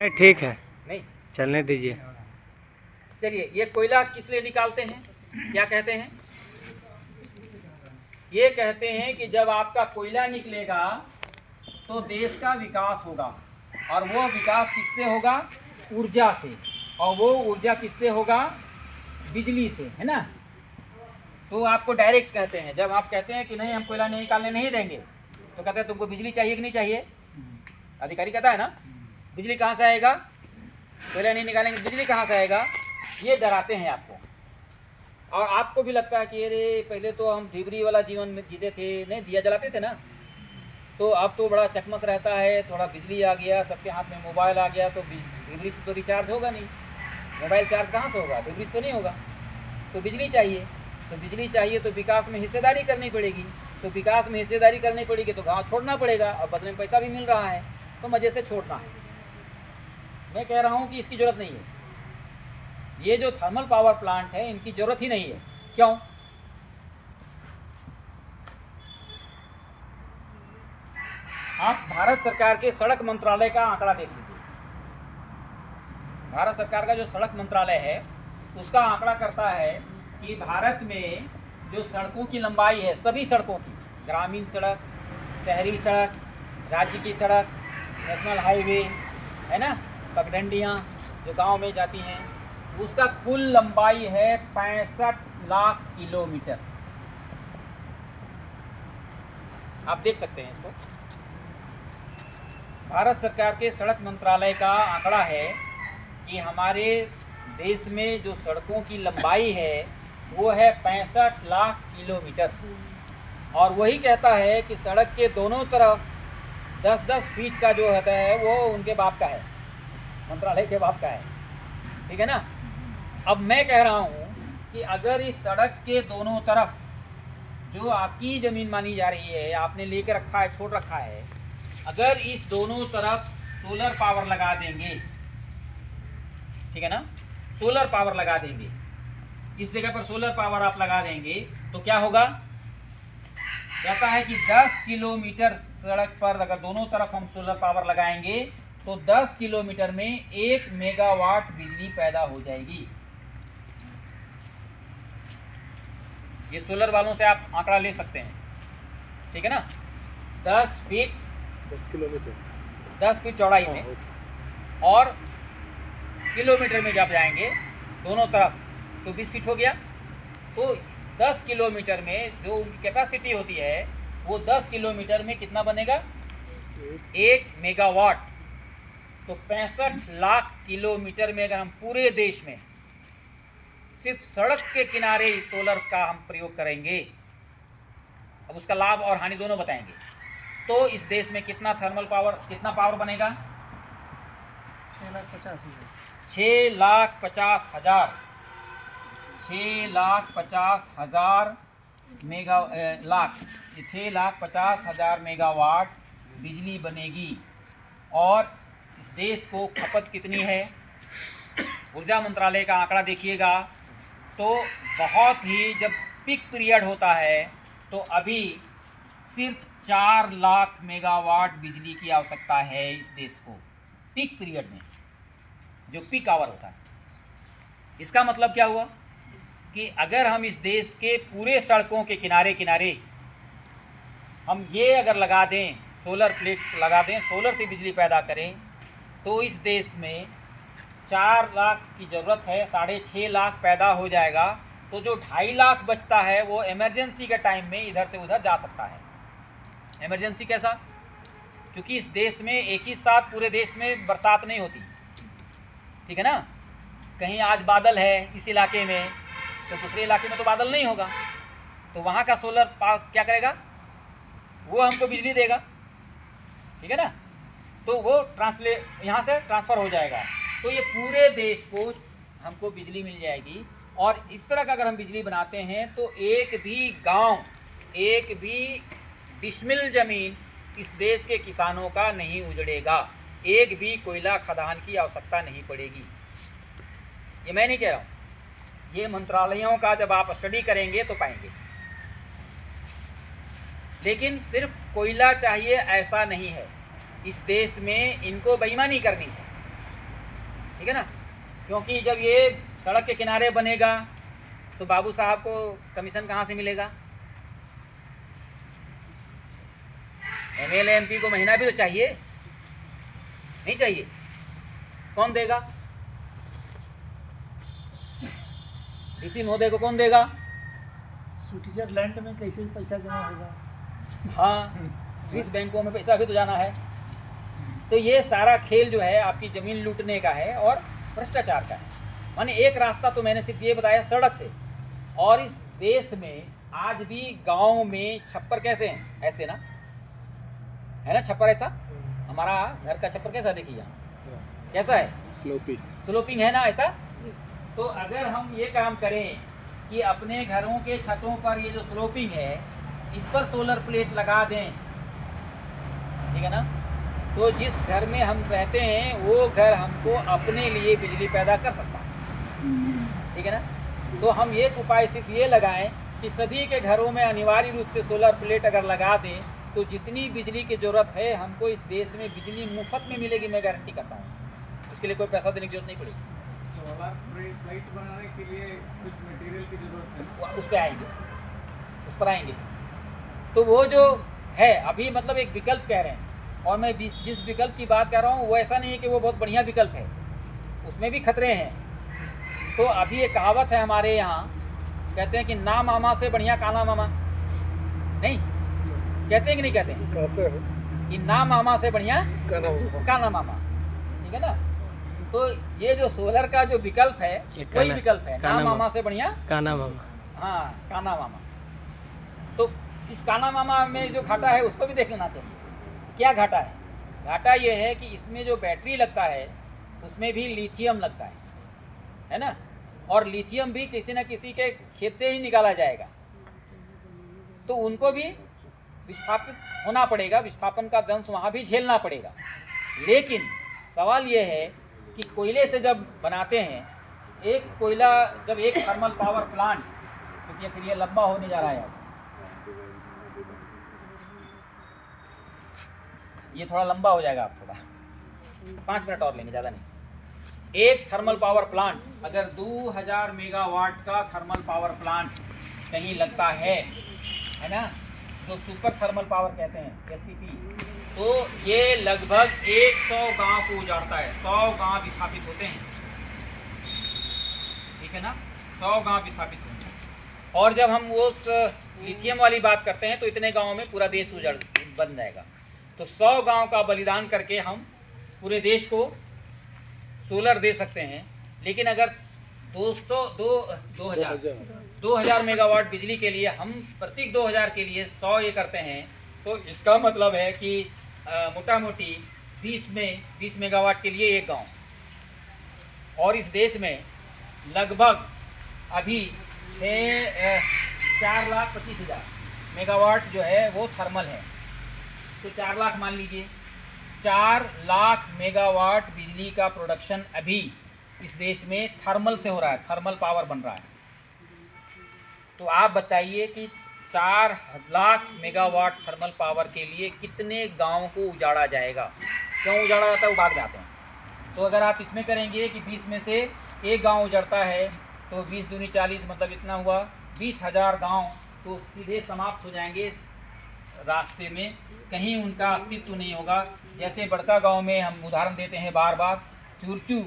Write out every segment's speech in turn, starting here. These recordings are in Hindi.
ठीक है, नहीं चलने दीजिए। चलिए, ये कोयला किस लिए निकालते हैं, क्या कहते हैं? ये कहते हैं कि जब आपका कोयला निकलेगा तो देश का विकास होगा, और वो विकास किससे होगा? ऊर्जा से। और वो ऊर्जा किससे होगा? बिजली से, है ना। तो आपको डायरेक्ट कहते हैं, जब आप कहते हैं कि नहीं हम कोयला निकालने नहीं देंगे, तो कहते हैं तुमको बिजली चाहिए कि नहीं चाहिए? अधिकारी कहता है ना, बिजली कहाँ से आएगा? कोयला नहीं निकालेंगे बिजली कहाँ से आएगा? ये डराते हैं आपको। और आपको भी लगता है कि अरे पहले तो हम ढिबरी वाला जीवन में जीते थे, नहीं दिया जलाते थे ना, तो अब तो बड़ा चकमक रहता है, थोड़ा बिजली आ गया, सबके हाथ में मोबाइल आ गया, तो ढिबरी से तो रिचार्ज होगा नहीं, मोबाइल चार्ज कहाँ से होगा? ढिबरी से तो नहीं होगा। तो बिजली चाहिए, तो बिजली चाहिए तो विकास में हिस्सेदारी करनी पड़ेगी, तो विकास में हिस्सेदारी करनी पड़ेगी तो गाँव छोड़ना पड़ेगा, और बदले में पैसा भी मिल रहा है, तो मज़े से छोड़ना है। मैं कह रहा हूँ कि इसकी ज़रूरत नहीं है, ये जो थर्मल पावर प्लांट है इनकी ज़रूरत ही नहीं है। क्यों? आप भारत सरकार के सड़क मंत्रालय का आंकड़ा देख लीजिए। भारत सरकार का जो सड़क मंत्रालय है उसका आंकड़ा करता है कि भारत में जो सड़कों की लंबाई है, सभी सड़कों की, ग्रामीण सड़क, शहरी सड़क, राज्य की सड़क, नेशनल हाईवे, है ना, पगडंडियाँ जो गांव में जाती हैं, उसका कुल लंबाई है 65 लाख किलोमीटर। आप देख सकते हैं इसको। भारत सरकार के सड़क मंत्रालय का आंकड़ा है कि हमारे देश में जो सड़कों की लंबाई है वो है 65 लाख किलोमीटर, और वही कहता है कि सड़क के दोनों तरफ 10-10 फीट का जो होता है वो उनके बाप का है, मंत्रालय के बाप का है, ठीक है ना। अब मैं कह रहा हूँ कि अगर इस सड़क के दोनों तरफ जो आपकी ज़मीन मानी जा रही है, आपने लेके रखा है, छोड़ रखा है, अगर इस दोनों तरफ सोलर पावर लगा देंगे, ठीक है ना, सोलर पावर लगा देंगे, इस जगह पर सोलर पावर आप लगा देंगे तो क्या होगा? कहता है कि 10 किलोमीटर सड़क पर अगर दोनों तरफ हम सोलर पावर लगाएंगे तो 10 किलोमीटर में 1 मेगावाट बिजली पैदा हो जाएगी। ये सोलर वालों से आप आंकड़ा ले सकते हैं, ठीक है ना। 10 फीट 10 किलोमीटर 10 फीट चौड़ाई में, और किलोमीटर में जब जाएंगे दोनों तरफ तो 20 फीट हो गया। तो 10 किलोमीटर में जो कैपेसिटी होती है वो 10 किलोमीटर में कितना बनेगा? 1 मेगावाट। तो 65 लाख किलोमीटर में अगर हम पूरे देश में सिर्फ सड़क के किनारे इस सोलर का हम प्रयोग करेंगे, अब उसका लाभ और हानि दोनों बताएंगे, तो इस देश में कितना थर्मल पावर, कितना पावर बनेगा? 6,50,000 6,50,000 मेगा लाख 6,50,000 मेगावाट बिजली बनेगी। और इस देश को खपत कितनी है? ऊर्जा मंत्रालय का आंकड़ा देखिएगा तो बहुत ही, जब पीक पीरियड होता है तो अभी सिर्फ 4 लाख मेगावाट बिजली की आवश्यकता है इस देश को, पीक पीरियड में, जो पीक आवर होता है। इसका मतलब क्या हुआ कि अगर हम इस देश के पूरे सड़कों के किनारे किनारे हम ये अगर लगा दें, सोलर प्लेट्स लगा दें, सोलर से बिजली पैदा करें, तो इस देश में 4 लाख की ज़रूरत है, 6.5 लाख पैदा हो जाएगा। तो जो 2.5 लाख बचता है वो इमरजेंसी के टाइम में इधर से उधर जा सकता है। इमरजेंसी कैसा? क्योंकि इस देश में एक ही साथ पूरे देश में बरसात नहीं होती, ठीक है ना। कहीं आज बादल है इस इलाके में तो दूसरे इलाके में तो बादल नहीं होगा, तो वहाँ का सोलर पावर क्या करेगा? वो हमको बिजली देगा, ठीक है ना। तो वो यहाँ से ट्रांसफ़र हो जाएगा, तो ये पूरे देश को हमको बिजली मिल जाएगी। और इस तरह का अगर हम बिजली बनाते हैं तो एक भी गांव, एक भी डिसमिल ज़मीन इस देश के किसानों का नहीं उजड़ेगा, एक भी कोयला खदान की आवश्यकता नहीं पड़ेगी। ये मैं नहीं कह रहा हूँ, ये मंत्रालयों का जब आप स्टडी करेंगे तो पाएंगे। लेकिन सिर्फ कोयला चाहिए ऐसा नहीं है, इस देश में इनको बेईमानी करनी है। ठीक है ना, क्योंकि जब ये सड़क के किनारे बनेगा तो बाबू साहब को कमीशन कहाँ से मिलेगा? एमएलए एमपी को महीना भी तो चाहिए, नहीं चाहिए? कौन देगा? डीसी महोदय को कौन देगा? स्विट्जरलैंड में कैसे पैसा जमा होगा? हाँ, स्विस बैंकों में पैसा भी तो जाना है। तो ये सारा खेल जो है आपकी ज़मीन लूटने का है और भ्रष्टाचार का है। माने एक रास्ता तो मैंने सिर्फ ये बताया सड़क से, और इस देश में आज भी गांव में छप्पर कैसे हैं? ऐसे ना, है ना छप्पर ऐसा? हमारा घर का छप्पर कैसा देखिए यहाँ, कैसा है? स्लोपिंग है ना ऐसा। तो अगर हम ये काम करें कि अपने घरों के छतों पर ये जो स्लोपिंग है इस पर सोलर प्लेट लगा दें, ठीक है ना, तो जिस घर में हम रहते हैं वो घर हमको अपने लिए बिजली पैदा कर सकता है, ठीक है ना। तो हम एक उपाय सिर्फ ये लगाएं कि सभी के घरों में अनिवार्य रूप से सोलर प्लेट अगर लगा दें तो जितनी बिजली की ज़रूरत है हमको इस देश में बिजली मुफ्त में मिलेगी, मैं गारंटी करता हूँ। उसके लिए कोई पैसा देने की जरूरत नहीं पड़ेगी। सोलर प्लेट बनाने के लिए कुछ मटेरियल की जरूरत है, उस पर आएंगे, उस पर आएंगे। तो वो जो है अभी मतलब एक विकल्प कह रहे हैं, और मैं जिस विकल्प की बात कर रहा हूँ वो ऐसा नहीं है कि वो बहुत बढ़िया विकल्प है, उसमें भी खतरे हैं। तो अभी एक कहावत है हमारे यहाँ, कहते हैं कि ना मामा से बढ़िया काना मामा, नहीं कहते हैं कि नहीं कहते हैं? कहते हैं कि ना मामा से बढ़िया कहना काना मामा, ठीक है ना। तो ये जो सोलर का जो विकल्प है वही विकल्प है, ना मामा से बढ़िया काना मामा। हाँ, काना मामा। तो इस काना मामा में जो घाटा है उसको भी देख लेना चाहिए। क्या घाटा है? घाटा ये है कि इसमें जो बैटरी लगता है उसमें भी लिथियम लगता है ना, और लिथियम भी किसी न किसी के खेत से ही निकाला जाएगा, तो उनको भी विस्थापित होना पड़ेगा, विस्थापन का दंश वहाँ भी झेलना पड़ेगा। लेकिन सवाल ये है कि कोयले से जब बनाते हैं, एक कोयला जब एक थर्मल पावर प्लांट, क्योंकि फिर ये लंबा होने जा रहा है, ये थोड़ा लंबा हो जाएगा, आप थोड़ा 5 मिनट और लेंगे, ज़्यादा नहीं। एक थर्मल पावर प्लांट अगर 2000 मेगावाट का थर्मल पावर प्लांट कहीं लगता है ना, तो सुपर थर्मल पावर कहते हैं एसटीपी, तो ये लगभग 100 गांव को उजाड़ता है। 100 गांव विस्थापित होते हैं, ठीक है ना, 100 गांव विस्थापित होते हैं। और जब हम उस लिथियम वाली बात करते हैं तो इतने गांवों में पूरा देश उजड़ बन जाएगा। तो 100 गांव का बलिदान करके हम पूरे देश को सोलर दे सकते हैं। लेकिन अगर 2000 मेगावाट बिजली के लिए हम प्रत्येक 2000 के लिए 100 ये करते हैं, तो इसका मतलब है कि मोटा मोटी 20 मेगावाट के लिए एक गांव, और इस देश में लगभग अभी 4,25,000 मेगावाट जो है वो थर्मल है। तो 4 लाख मान लीजिए, 4 लाख मेगावाट बिजली का प्रोडक्शन अभी इस देश में थर्मल से हो रहा है, थर्मल पावर बन रहा है। तो आप बताइए कि 4 लाख मेगावाट थर्मल पावर के लिए कितने गांव को उजाड़ा जाएगा? क्यों उजाड़ा जाता है वो बाद में आते हैं। तो अगर आप इसमें करेंगे कि 20 में से एक गांव उजड़ता है, तो 20 दूनी 40, मतलब इतना हुआ 20,000 गांव तो सीधे समाप्त हो जाएंगे रास्ते में, कहीं उनका अस्तित्व नहीं होगा। जैसे बड़का गांव में हम उदाहरण देते हैं बार बार, चुरचू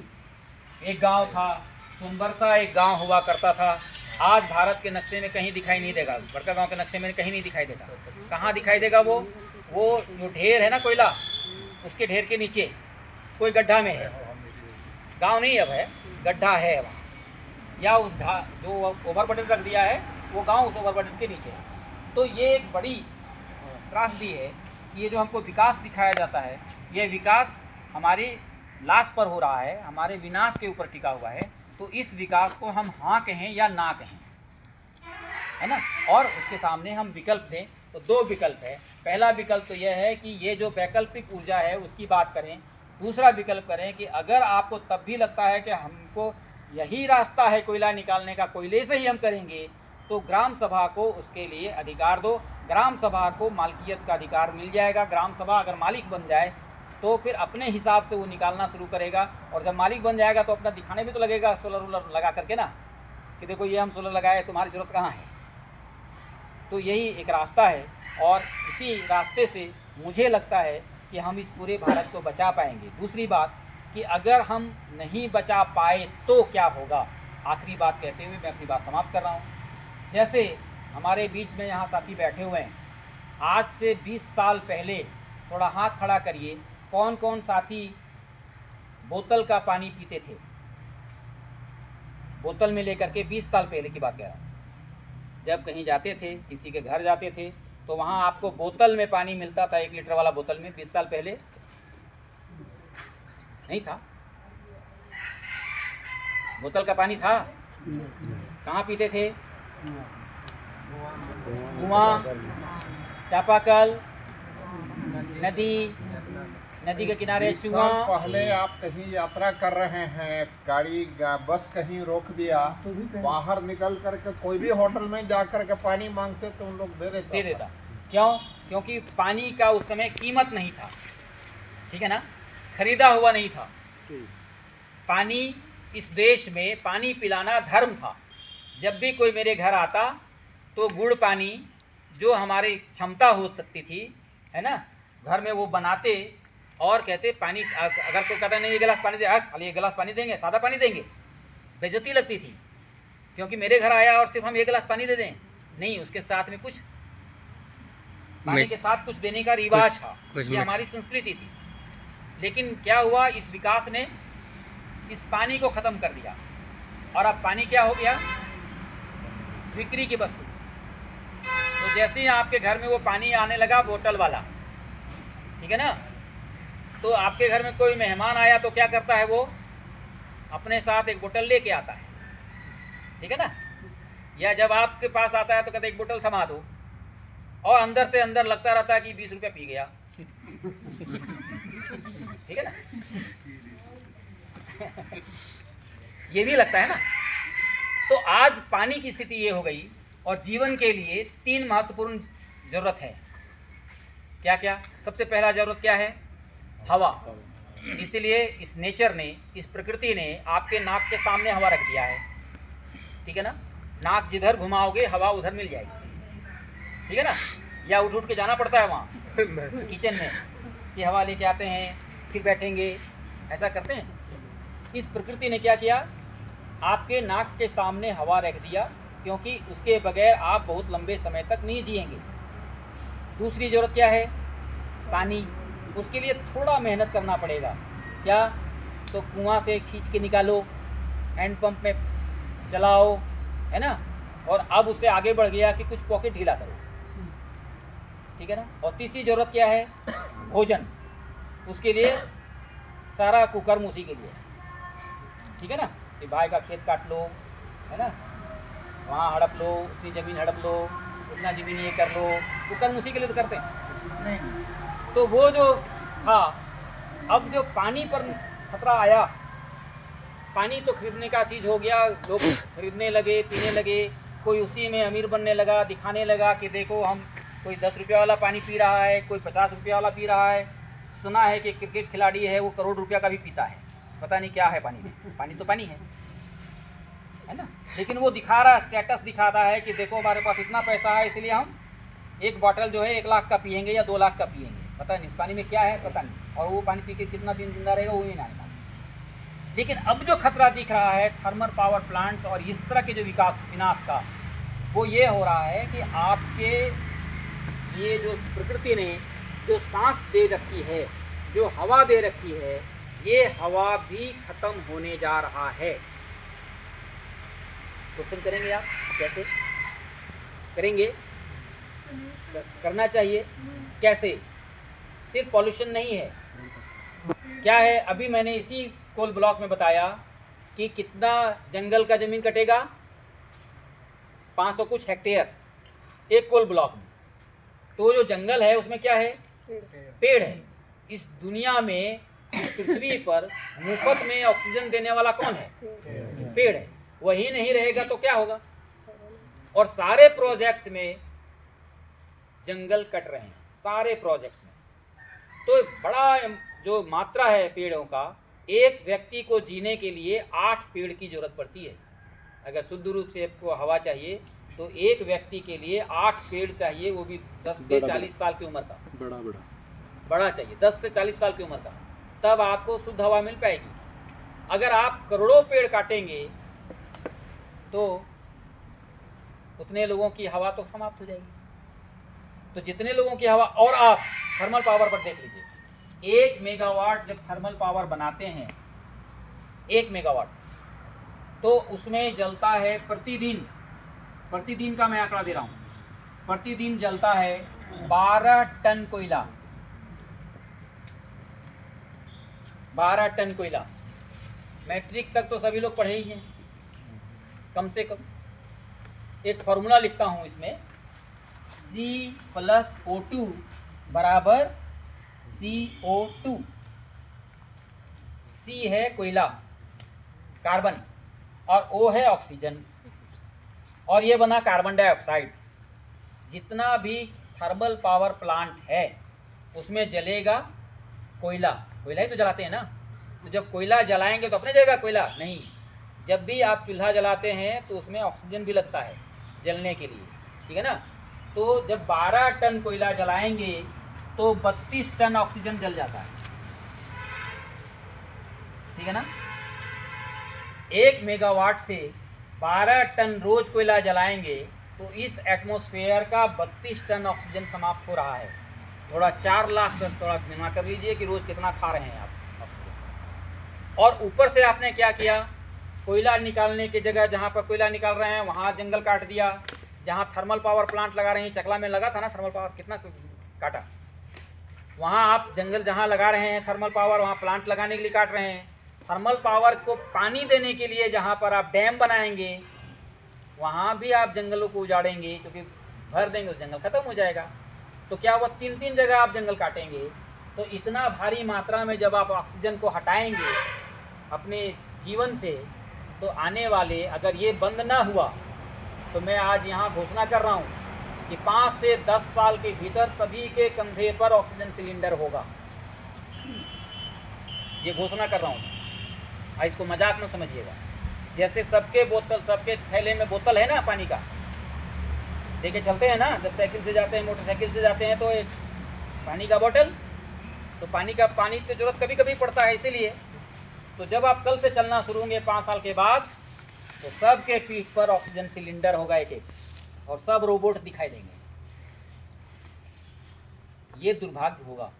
एक गांव था, सोनबरसा एक गांव हुआ करता था, आज भारत के नक्शे में कहीं दिखाई नहीं देगा, बड़का गांव के नक्शे में कहीं नहीं दिखाई देगा। कहाँ दिखाई देगा? वो जो ढेर है ना कोयला, उसके ढेर के नीचे कोई गड्ढा में है, गांव नहीं अब है, गड्ढा है वहाँ, या उस जो ओवरबर्डन रख दिया है वो गांव उस ओवरबर्डन के नीचे है। तो ये एक बड़ी त्रासदी है कि ये जो हमको विकास दिखाया जाता है, ये विकास हमारी लाश पर हो रहा है, हमारे विनाश के ऊपर टिका हुआ है। तो इस विकास को हम हाँ कहें या ना कहें, है ना। और उसके सामने हम विकल्प दें तो 2 विकल्प है। पहला विकल्प तो यह है कि ये जो वैकल्पिक ऊर्जा है उसकी बात करें। दूसरा विकल्प करें कि अगर आपको तब भी लगता है कि हमको यही रास्ता है कोयला निकालने का, कोयले से ही हम करेंगे, तो ग्राम सभा को उसके लिए अधिकार दो। ग्राम सभा को मालिकियत का अधिकार मिल जाएगा। ग्राम सभा अगर मालिक बन जाए तो फिर अपने हिसाब से वो निकालना शुरू करेगा, और जब मालिक बन जाएगा तो अपना दिखाने भी तो लगेगा सोलर वोलर लगा करके ना, कि देखो ये हम सोलर लगाए, तुम्हारी ज़रूरत कहाँ है। तो यही एक रास्ता है, और इसी रास्ते से मुझे लगता है कि हम इस पूरे भारत को बचा पाएंगे। दूसरी बात कि अगर हम नहीं बचा पाए तो क्या होगा। आखिरी बात कहते हुए मैं अपनी बात समाप्त कर रहा हूँ। जैसे हमारे बीच में यहाँ साथी बैठे हुए हैं, आज से 20 साल पहले, थोड़ा हाथ खड़ा करिए, कौन कौन साथी बोतल का पानी पीते थे? बोतल में लेकर के 20 साल पहले की बात कह रहा हूँ। जब कहीं जाते थे, किसी के घर जाते थे, तो वहाँ आपको बोतल में पानी मिलता था, 1 लीटर वाला बोतल में। 20 साल पहले नहीं था, बोतल का पानी था। कहाँ पीते थे? कुआं, चापाकल, नदी के किनारे 20 साल चुआ। पहले आप कहीं यात्रा कर रहे हैं, बस कहीं रोक दिया, तो भी कहीं- बाहर निकल करके कोई भी होटल में जा करके पानी मांगते तो उन लोग दे देता। क्यों? क्योंकि पानी का उस समय कीमत नहीं था, ठीक है ना, खरीदा हुआ नहीं था। पानी, इस देश में पानी पिलाना धर्म था। जब भी कोई मेरे घर आता तो गुड़ पानी, जो हमारी क्षमता हो सकती थी, है ना, घर में वो बनाते और कहते पानी, अगर कोई कहता नहीं 1 गिलास पानी दे, खाली 1 गिलास पानी देंगे, सादा पानी देंगे, बेइज्जती लगती थी। क्योंकि मेरे घर आया और सिर्फ हम 1 गिलास पानी दे दें, नहीं, उसके साथ में कुछ पानी के साथ कुछ देने का रिवाज था, ये हमारी संस्कृति थी। लेकिन क्या हुआ, इस विकास ने इस पानी को ख़त्म कर दिया, और अब पानी क्या हो गया? बिक्री की वस्तु। तो जैसे ही आपके घर में वो पानी आने लगा बोतल वाला, ठीक है ना, तो आपके घर में कोई मेहमान आया तो क्या करता है, वो अपने साथ 1 बोतल लेके आता है, ठीक है ना। या जब आपके पास आता है तो कहते 1 बोतल थमा दो, और अंदर से अंदर लगता रहता है कि 20 रुपये पी गया, ठीक है ना। ये भी लगता है ना। तो आज पानी की स्थिति ये हो गई, और जीवन के लिए 3 महत्वपूर्ण जरूरत है। क्या क्या? सबसे पहला जरूरत क्या है? हवा। इसलिए इस नेचर ने, इस प्रकृति ने आपके नाक के सामने हवा रख दिया है, ठीक है ना। नाक जिधर घुमाओगे हवा उधर मिल जाएगी, ठीक है ना। या उठ उठ के जाना पड़ता है वहाँ किचन में कि हवा लेके आते हैं, फिर बैठेंगे, ऐसा करते हैं। इस प्रकृति ने क्या किया, आपके नाक के सामने हवा रख दिया, क्योंकि उसके बगैर आप बहुत लंबे समय तक नहीं जिएंगे। दूसरी ज़रूरत क्या है? पानी। उसके लिए थोड़ा मेहनत करना पड़ेगा। क्या? तो कुआं से खींच के निकालो, हैंडपम्प में चलाओ, है ना, और अब उससे आगे बढ़ गया कि कुछ पॉकेट ढीला करो, ठीक है ना। और तीसरी ज़रूरत क्या है? भोजन। उसके लिए सारा कुकर्म उसी के लिए, ठीक है ना, कि भाई का खेत काट लो, है ना, वहाँ हड़प लो, उतनी ज़मीन हड़प लो, उतना ज़मीन ये कर लो, कुकर्म उसी के लिए तो करते हैं। नहीं, तो वो जो था, अब जो पानी पर खतरा आया, पानी तो खरीदने का चीज़ हो गया, लोग खरीदने लगे, पीने लगे, कोई उसी में अमीर बनने लगा, दिखाने लगा कि देखो हम, कोई 10 रुपये वाला पानी पी रहा है, कोई 50 रुपये वाला पी रहा है। सुना है कि क्रिकेट खिलाड़ी है वो करोड़ रुपया का भी पीता है, पता नहीं क्या है पानी में। पानी तो पानी है ना। लेकिन वो दिखा रहा है, स्टेटस दिखाता है कि देखो हमारे पास इतना पैसा है, इसलिए हम 1 बॉटल जो है 1 लाख का पियेंगे या 2 लाख का पियेंगे, पता नहीं उस पानी में क्या है, पता नहीं। और वो पानी पी के कितना दिन जिंदा रहेगा वो भी नहीं मालूम। लेकिन अब जो खतरा दिख रहा है थर्मल पावर प्लांट्स और इस तरह के जो विनाश का, वो ये हो रहा है कि आपके ये जो प्रकृति ने जो सांस दे रखी है, जो हवा दे रखी है, ये हवा भी खत्म होने जा रहा है। क्वेश्चन करेंगे आप? कैसे करेंगे? करना चाहिए। कैसे? सिर्फ पॉल्यूशन नहीं है, क्या है? अभी मैंने इसी कोल ब्लॉक में बताया कि कितना जंगल का ज़मीन कटेगा, 500 कुछ हेक्टेयर एक कोल ब्लॉक में। तो जो जंगल है उसमें क्या है? पेड़ है। इस दुनिया में, इस पृथ्वी पर मुफ्त में ऑक्सीजन देने वाला कौन है? पेड़ है। वही नहीं रहेगा तो क्या होगा? और सारे प्रोजेक्ट्स में जंगल कट रहे हैं, सारे प्रोजेक्ट्स में। तो बड़ा जो मात्रा है पेड़ों का, एक व्यक्ति को जीने के लिए 8 पेड़ की जरूरत पड़ती है। अगर शुद्ध रूप से आपको हवा चाहिए तो एक व्यक्ति के लिए 8 पेड़ चाहिए, वो भी 10 से 40 साल की उम्र का। बड़ा चाहिए, 10 से 40 साल की उम्र का, तब आपको शुद्ध हवा मिल पाएगी। अगर आप करोड़ों पेड़ काटेंगे तो उतने लोगों की हवा तो समाप्त हो जाएगी। तो जितने लोगों की हवा, और आप थर्मल पावर पर देख लीजिए, 1 मेगावाट जब थर्मल पावर बनाते हैं, 1 मेगावाट, तो उसमें जलता है प्रतिदिन का मैं आंकड़ा दे रहा हूँ, प्रतिदिन जलता है 12 टन कोयला। 12 टन कोयला। मैट्रिक तक तो सभी लोग पढ़े ही हैं कम से कम। एक फॉर्मूला लिखता हूँ इसमें, C+O2 बराबर CO2। C है कोयला, कार्बन, और O है ऑक्सीजन, और ये बना कार्बन डाइऑक्साइड। जितना भी थर्मल पावर प्लांट है उसमें जलेगा कोयला, कोयला ही तो जलाते हैं ना। तो जब कोयला जलाएंगे तो अपने जलेगा कोयला नहीं, जब भी आप चूल्हा जलाते हैं तो उसमें ऑक्सीजन भी लगता है जलने के लिए, ठीक है ना। तो जब 12 टन कोयला जलाएंगे तो 32 टन ऑक्सीजन जल जाता है, ठीक है ना। 1 मेगावाट से 12 टन रोज कोयला जलाएंगे तो इस एटमॉस्फेयर का 32 टन ऑक्सीजन समाप्त हो रहा है। थोड़ा 4 लाख तक थोड़ा गिना कर लीजिए कि रोज कितना खा रहे हैं आप ऑक्सीजन। और ऊपर से आपने क्या किया, कोयला निकालने की जगह जहाँ पर कोयला निकाल रहे हैं वहाँ जंगल काट दिया। जहाँ थर्मल पावर प्लांट लगा रहे हैं, चकला में लगा था ना थर्मल पावर, कितना काटा, वहाँ आप जंगल जहाँ लगा रहे हैं थर्मल पावर, वहाँ प्लांट लगाने के लिए काट रहे हैं। थर्मल पावर को पानी देने के लिए जहाँ पर आप डैम बनाएंगे वहाँ भी आप जंगलों को उजाड़ेंगे, क्योंकि भर देंगे तो जंगल खत्म हो जाएगा। तो क्या वो 3-3 जगह आप जंगल काटेंगे। तो इतना भारी मात्रा में जब आप ऑक्सीजन को हटाएंगे अपने जीवन से, तो आने वाले, अगर ये बंद ना हुआ तो मैं आज यहाँ घोषणा कर रहा हूँ कि 5 से 10 साल के भीतर सभी के कंधे पर ऑक्सीजन सिलेंडर होगा। ये घोषणा कर रहा हूँ, इसको मजाक में समझिएगा। जैसे सबके बोतल, सबके थैले में बोतल है ना पानी का, लेके चलते हैं ना, जब साइकिल से जाते हैं, मोटरसाइकिल से जाते हैं, तो एक पानी का बोतल, तो पानी की जरूरत कभी कभी पड़ता है। इसीलिए तो जब आप कल से चलना शुरू होंगे 5 साल के बाद, तो सबके पीठ पर ऑक्सीजन सिलेंडर होगा एक एक, और सब रोबोट दिखाई देंगे। ये दुर्भाग्य होगा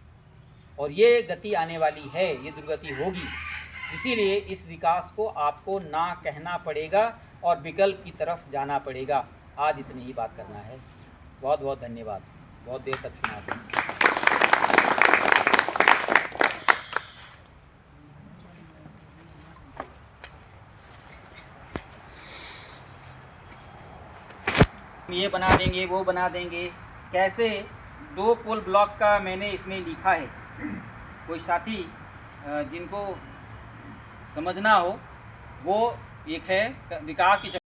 और ये गति आने वाली है, ये दुर्गति होगी। इसीलिए इस विकास को आपको ना कहना पड़ेगा और विकल्प की तरफ जाना पड़ेगा। आज इतनी ही बात करना है। बहुत बहुत धन्यवाद, बहुत देर तक सुना आपने। ये बना देंगे, वो बना देंगे, कैसे 2 पोल ब्लॉक का मैंने इसमें लिखा है। कोई साथी जिनको समझना हो, वो एक है विकास की